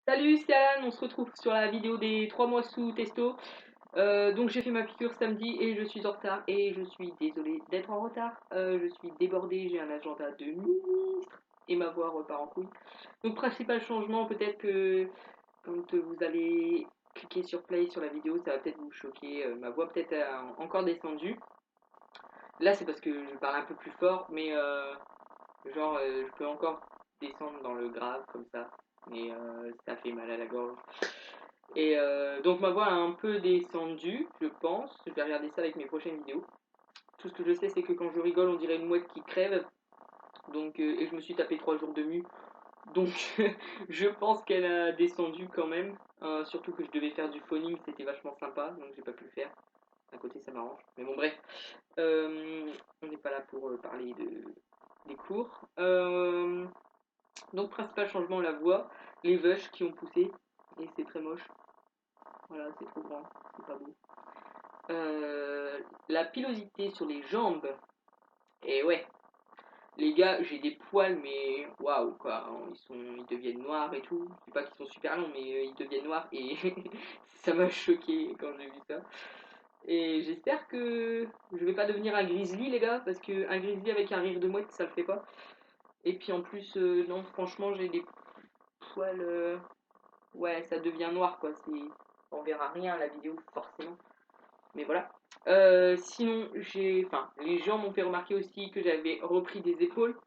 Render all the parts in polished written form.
Salut, c'est Alan, on se retrouve sur la vidéo des 3 mois sous testo. Donc j'ai fait ma piqûre samedi et je suis en retard et je suis désolée d'être en retard. Je suis débordée, j'ai un agenda de ministre et ma voix repart en couille. Donc principal changement, peut-être que quand vous allez cliquer sur play sur la vidéo, ça va peut-être vous choquer. Ma voix peut-être a encore descendu. Là c'est parce que je parle un peu plus fort, mais je peux encore descendre dans le grave comme ça. Mais ça fait mal à la gorge. Et donc ma voix a un peu descendu, je pense. Je vais regarder ça avec mes prochaines vidéos. Tout ce que je sais, c'est que quand je rigole, on dirait une mouette qui crève. Donc, et je me suis tapé 3 jours de mue. Donc, je pense qu'elle a descendu quand même. Surtout que je devais faire du phoning, c'était vachement sympa. Donc, j'ai pas pu le faire. D'un côté, ça m'arrange. Mais bon, bref. On n'est pas là pour parler des cours. Donc, principal changement, la voix. Les vaches qui ont poussé. Et c'est très moche. Voilà, c'est trop grand. C'est pas beau. La pilosité sur les jambes. Et ouais, les gars, j'ai des poils, mais waouh quoi. Ils deviennent noirs et tout. Je dis pas qu'ils sont super longs, mais ils deviennent noirs et ça m'a choqué quand j'ai vu ça. Et j'espère que je vais pas devenir un grizzly, les gars, parce que un grizzly avec un rire de mouette, ça le fait pas. Et puis en plus, non, franchement, j'ai des poils. Ouais, ça devient noir quoi. On verra rien à la vidéo forcément. Mais voilà. Sinon, les gens m'ont fait remarquer aussi que j'avais repris des épaules.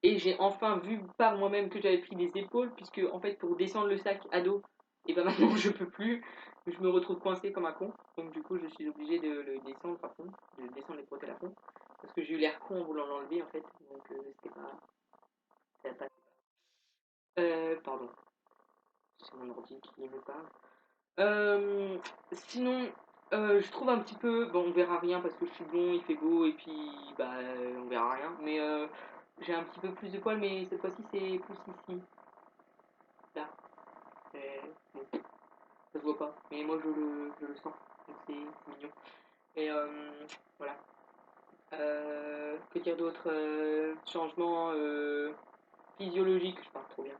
Et j'ai enfin vu par moi-même que j'avais pris des épaules, puisque en fait, pour descendre le sac à dos, et ben maintenant je peux plus. Je me retrouve coincé comme un con. Donc du coup, je suis obligé de le descendre par contre, de descendre les bretelles à fond. Parce que j'ai eu l'air con en voulant l'enlever en fait. Donc c'était pas. C'était pas. Pardon. C'est mon ordi qui me parle. Euh, Sinon, je trouve un petit peu. Bon, on verra rien parce que je suis blond, il fait beau et puis bah on verra rien. Mais j'ai un petit peu plus de poils, mais cette fois-ci c'est plus ici. Là. Bon, ça se voit pas, mais moi je le sens. Donc c'est mignon. Et voilà. Que dire d'autre Changement physiologique, je parle trop bien.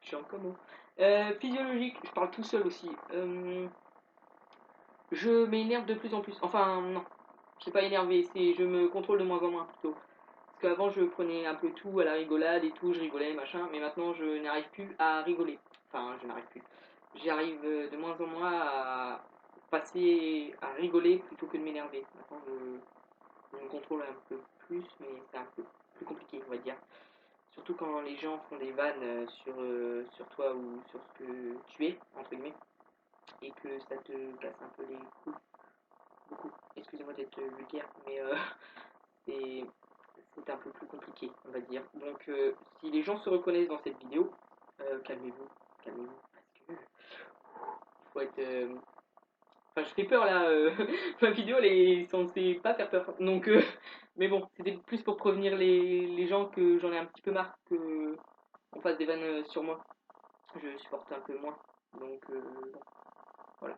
Je suis en coma. Physiologique, je parle tout seul aussi. Je m'énerve de plus en plus. Enfin, non, je suis pas énervé, c'est je me contrôle de moins en moins plutôt. Parce qu'avant, je prenais un peu tout à la rigolade et tout, je rigolais, machin, mais maintenant, je n'arrive plus à rigoler. Enfin, je n'arrive plus. J'arrive de moins en moins à passer à rigoler plutôt que de m'énerver. Maintenant, je me contrôle un peu plus, mais c'est un peu plus compliqué, on va dire. Surtout quand les gens font des vannes sur toi ou sur ce que tu es, entre guillemets, et que ça te casse un peu les couilles beaucoup. Excusez-moi d'être vulgaire, mais c'est un peu plus compliqué, on va dire. Donc, si les gens se reconnaissent dans cette vidéo, calmez-vous, calmez-vous, parce que faut être. Enfin, je fais peur là. Ma vidéo, elle est censée pas faire peur. Donc, mais bon, c'était plus pour prévenir les gens que j'en ai un petit peu marre que on fasse des vannes sur moi. Je supporte un peu moins. Donc, bon, voilà.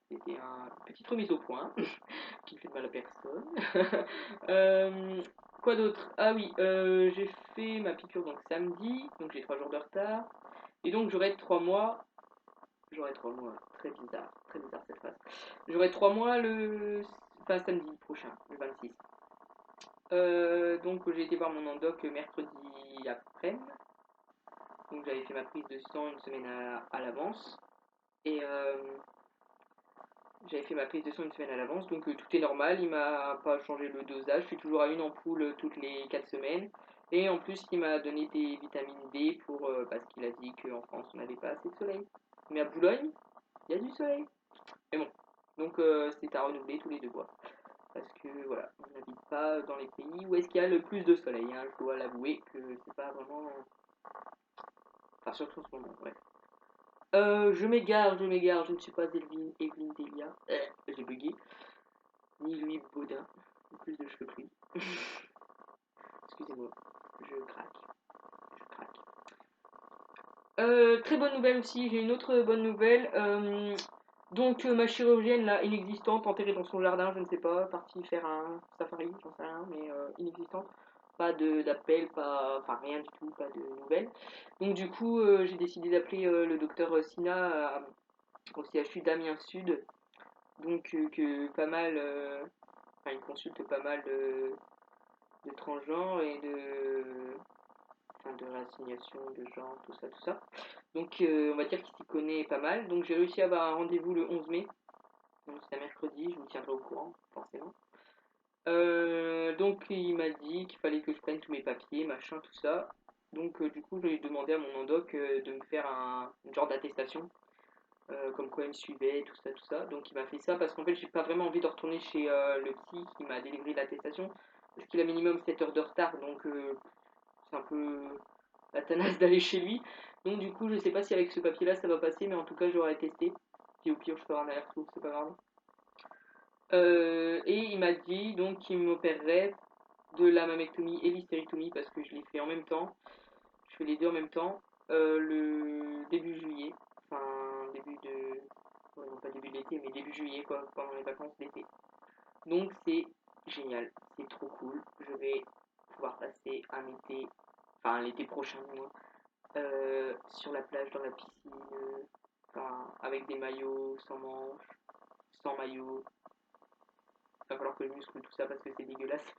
C'était une petite remise au point qui ne fait de mal à personne. Euh, Quoi d'autre Ah oui, j'ai fait ma piqûre donc samedi, donc j'ai 3 jours de retard. Et donc j'aurai 3 mois. J'aurai 3 mois, très bizarre cette phrase. J'aurai 3 mois enfin, samedi prochain, le 26. Donc j'ai été voir mon endoc mercredi après. Donc j'avais fait ma prise de sang une semaine à l'avance. Et j'avais fait ma prise de sang une semaine à l'avance, donc tout est normal, il m'a pas changé le dosage, je suis toujours à une ampoule toutes les 4 semaines. Et en plus, il m'a donné des vitamines D parce qu'il a dit qu'en France, on n'avait pas assez de soleil. Mais à Boulogne, il y a du soleil. Mais bon, donc c'est à renouveler tous les 2 mois. Parce que voilà, on n'habite pas dans les pays où est-ce qu'il y a le plus de soleil. Hein. Je dois l'avouer que c'est pas vraiment. Enfin, surtout en ce moment, bref. Je ne suis pas Evelyne Delia. J'ai bugué. Ni Louis Baudin. Plus de cheveux que lui. Excusez-moi, je craque. Je craque. Très bonne nouvelle aussi, j'ai une autre bonne nouvelle. Donc ma chirurgienne là, inexistante, enterrée dans son jardin, je ne sais pas, partie faire un safari, j'en sais rien, mais inexistante. pas d'appel, pas, enfin rien du tout, pas de nouvelles. Donc du coup, j'ai décidé d'appeler le docteur Sina au CHU d'Amiens Sud, donc que pas mal, enfin il consulte pas mal de transgenres et enfin, de réassignation de genre, tout ça, tout ça. Donc on va dire qu'il s'y connaît pas mal. Donc j'ai réussi à avoir un rendez-vous le 11 mai. Donc c'est un mercredi, je vous tiendrai au courant, forcément. Donc il m'a dit qu'il fallait que je prenne tous mes papiers, machin, tout ça. Donc du coup, je lui ai demandé à mon endoc de me faire une genre d'attestation, comme quoi il me suivait, tout ça, tout ça. Donc il m'a fait ça parce qu'en fait, j'ai pas vraiment envie de retourner chez le psy qui m'a délivré l'attestation, parce qu'il a minimum 7 heures de retard, donc c'est un peu la tanasse d'aller chez lui. Donc du coup, je sais pas si avec ce papier-là ça va passer, mais en tout cas, j'aurais testé. Puis au pire, je ferai un aller-retour, c'est pas grave. Et il m'a dit donc qu'il m'opérerait de la mammectomie et l'hystérectomie parce que je les fais en même temps. Je fais les deux en même temps. Le début juillet. Enfin, début de. Ouais, non, pas début de l'été, mais début juillet, quoi, pendant les vacances d'été. Donc c'est génial. C'est trop cool. Je vais pouvoir passer un été. Enfin, l'été prochain, moi. Sur la plage, dans la piscine. Enfin, avec des maillots, sans manches, sans maillot. Il va falloir que je muscle tout ça parce que c'est dégueulasse.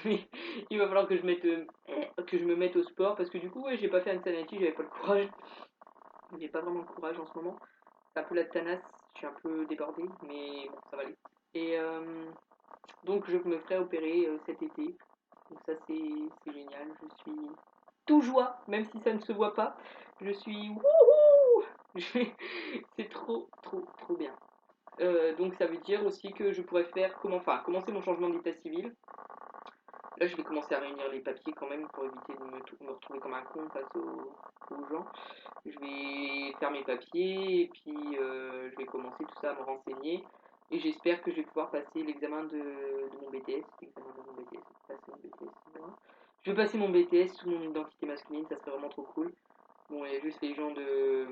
Mais il va falloir que je me mette au sport parce que du coup, ouais, j'ai pas fait Insanity, j'avais pas le courage. J'ai pas vraiment le courage en ce moment. C'est un peu la tanasse, je suis un peu débordée, mais bon, ça va aller. Et donc, je me ferai opérer cet été. Donc, ça, c'est génial. Je suis tout joie, même si ça ne se voit pas. Je suis wouhou. C'est trop, trop, trop bien. Donc ça veut dire aussi que je pourrais faire commencer mon changement d'état civil. Là, je vais commencer à réunir les papiers quand même pour éviter de me retrouver comme un con face aux gens. Je vais faire mes papiers et puis je vais commencer tout ça à me renseigner. Et j'espère que je vais pouvoir passer l'examen de mon BTS. L'examen de mon BTS. Passer mon BTS, je vais passer mon BTS sous mon identité masculine, ça serait vraiment trop cool. Bon, il y a juste les gens de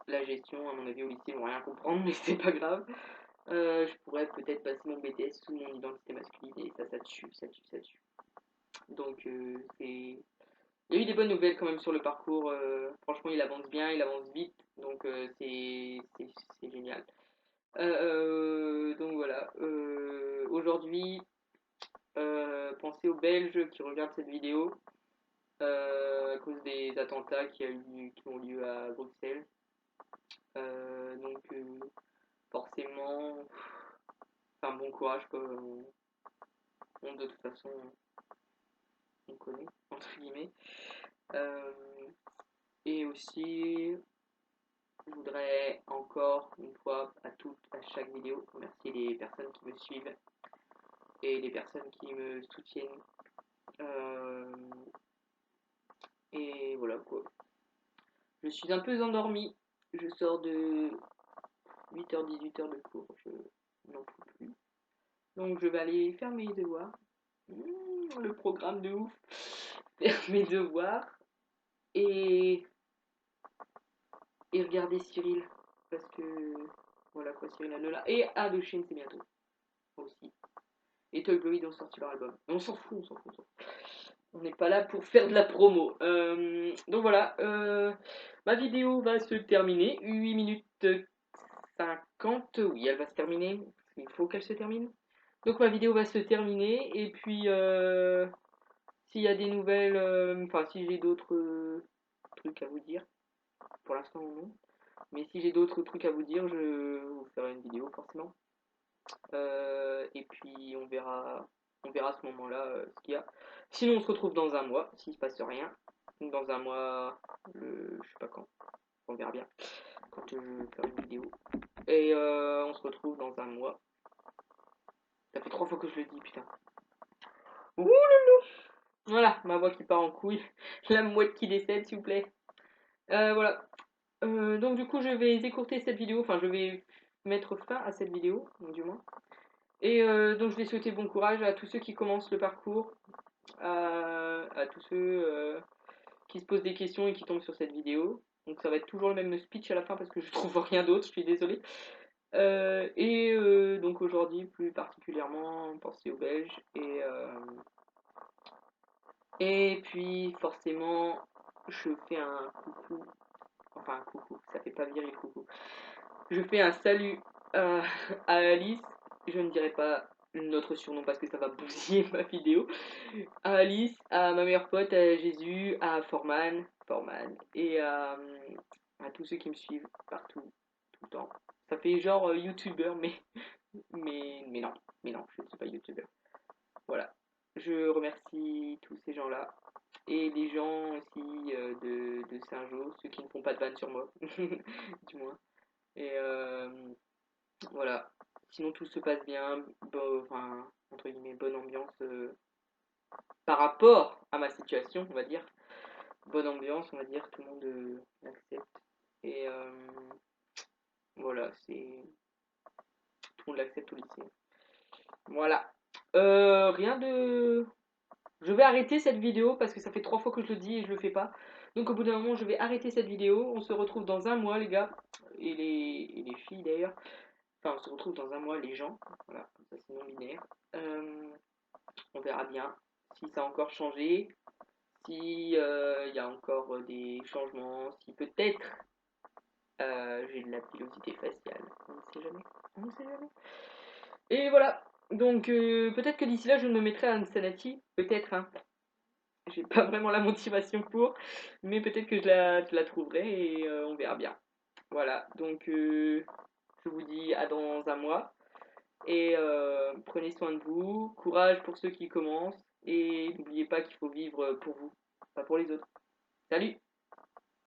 la gestion, à mon avis, au lycée, vont rien comprendre, mais c'est pas grave. Je pourrais peut-être passer mon BTS sous mon identité masculine et ça tue, ça tue, ça tue. Donc c'est... Il y a eu des bonnes nouvelles quand même sur le parcours. Franchement, il avance bien, il avance vite, donc c'est génial. Donc voilà. Aujourd'hui, pensez aux Belges qui regardent cette vidéo à cause des attentats qui ont lieu à Bruxelles. Donc forcément, enfin bon courage quoi. De toute façon, on connaît entre guillemets. Euh, et aussi, je voudrais encore une fois à chaque vidéo remercier les personnes qui me suivent et les personnes qui me soutiennent. Euh, et voilà quoi. Je suis un peu endormi. Je sors de 8h-18h de cours. Je n'en peux plus. Donc je vais aller faire mes devoirs. Le programme de ouf. Faire mes devoirs. Et, et regarder Cyril. Parce que voilà quoi, Cyril Hanouna. Et Indochine, c'est bientôt. Aussi. Et Tallboy ont sorti leur album. On s'en fout, on s'en fout, on s'en fout. On n'est pas là pour faire de la promo. Donc voilà, ma vidéo va se terminer. 8 minutes 50. Oui, elle va se terminer. Il faut qu'elle se termine. Donc ma vidéo va se terminer. Et puis, s'il y a des nouvelles, enfin, si j'ai d'autres trucs à vous dire, pour l'instant non. Mais si j'ai d'autres trucs à vous dire, je vous ferai une vidéo forcément. Et puis on verra à ce moment-là ce qu'il y a. Sinon on se retrouve dans un mois, s'il se passe rien. Dans un mois, je sais pas quand, on verra bien, quand je vais faire une vidéo. Et on se retrouve dans un mois. Ça fait 3 fois que je le dis, putain. Ouh loulou. Voilà, ma voix qui part en couille. La mouette qui décède, s'il vous plaît. Voilà. Donc du coup je vais écourter cette vidéo, enfin je vais mettre fin à cette vidéo, du moins. Et donc je vais souhaiter bon courage à tous ceux qui commencent le parcours, à tous ceux qui se posent des questions et qui tombent sur cette vidéo. Donc ça va être toujours le même speech à la fin parce que je trouve rien d'autre, je suis désolée. Et donc aujourd'hui plus particulièrement pensez aux Belges Et puis forcément, je fais un coucou, enfin un coucou, ça fait pas viril coucou. Je fais un salut à, à Alice, je ne dirai pas notre surnom parce que ça va bousiller ma vidéo. À Alice, à ma meilleure pote, à Jésus, à Forman et à tous ceux qui me suivent partout, tout le temps. Ça fait genre youtubeur, mais non, je ne suis pas youtubeur. Voilà. Je remercie tous ces gens-là. Et les gens aussi de Saint-Jean, ceux qui ne font pas de vanne sur moi, du moins. Et voilà. Sinon tout se passe bien, bon, enfin, entre guillemets, bonne ambiance par rapport à ma situation, on va dire. Bonne ambiance, on va dire, tout le monde l'accepte. Et voilà, c'est. Tout le monde l'accepte au lycée. Voilà. Rien de. Je vais arrêter cette vidéo parce que ça fait 3 fois que je le dis et je le fais pas. Donc au bout d'un moment, je vais arrêter cette vidéo. On se retrouve dans un mois, les gars. Et les filles d'ailleurs. Enfin, on se retrouve dans un mois, les gens. Voilà, comme ça c'est non binaire. On verra bien si ça a encore changé. Si il y a encore des changements. Si peut-être j'ai de la pilosité faciale. On ne sait jamais. On ne sait jamais. Et voilà. Donc peut-être que d'ici là, je me mettrai à un Sanati. Peut-être, hein. J'ai pas vraiment la motivation pour, mais peut-être que je la trouverai et on verra bien. Voilà, donc je vous dis à dans un mois et prenez soin de vous, courage pour ceux qui commencent et n'oubliez pas qu'il faut vivre pour vous, pas pour les autres. Salut!